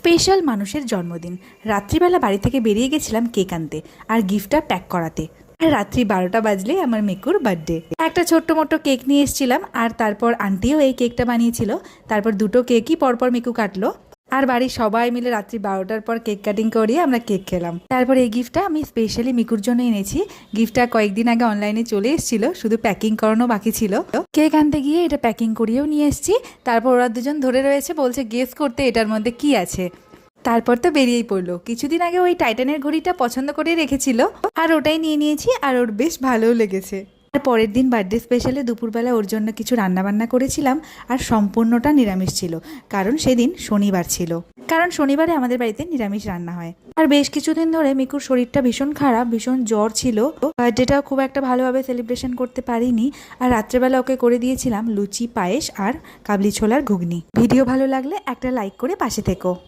Special মানুষের জন্মদিন। রাত্রিবেলা বাড়ি থেকে বেরিয়ে গেছিলাম কেক আনতে আর গিফটটা প্যাক করাতে। আর রাত্রি 12টা বাজলে আমার মেকুর বার্থডে। একটা ছোট্ট মোটো কেক নিয়ে এসেছিলাম আর তারপর আন্টিও এই কেকটা বানিয়েছিল। তারপর দুটো কেকই পরপর মেকু কাটলো আর বাড়ির সবাই মিলে রাত্রি 12টার পর কেক কাটিং করিয়ে আমরা কেক খেলাম। তারপর এই গিফটটা আমি স্পেশালি মিকুর জন্য এনেছি। গিফটটা কয়েকদিন আগে অনলাইনে চলে এসেছিল, শুধু প্যাকিং করানো বাকি ছিল। কেক আনতে গিয়ে এটা প্যাকিং করিয়েও নিয়ে এসেছি। তারপর ওরা দুজন ধরে রয়েছে, বলছে গেস করতে এটার মধ্যে কি আছে। তারপর তো বেরিয়েই পড়লো। কিছুদিন আগে ওই টাইটানের ঘড়িটা পছন্দ করে রেখেছিল আর ওটাই নিয়ে নিয়েছি আর ওর বেশ ভালোও লেগেছে। আর পরের দিন বার্থডে স্পেশালে দুপুরবেলা ওর জন্য কিছু রান্নাবান্না করেছিলাম আর সম্পূর্ণটা নিরামিষ ছিল, কারণ সেদিন শনিবার ছিল। কারণ শনিবারে আমাদের বাড়িতে নিরামিষ রান্না হয়। আর বেশ কিছুদিন ধরে মিকুর শরীরটা ভীষণ খারাপ, ভীষণ জ্বর ছিল। বার্থডেটাও খুব একটা ভালোভাবে সেলিব্রেশন করতে পারিনি। আর রাত্রেবেলা ওকে করে দিয়েছিলাম লুচি, পায়েস আর কাবলি ছোলার ঘুগনি। ভিডিও ভালো লাগলে একটা লাইক করে পাশে থেকো।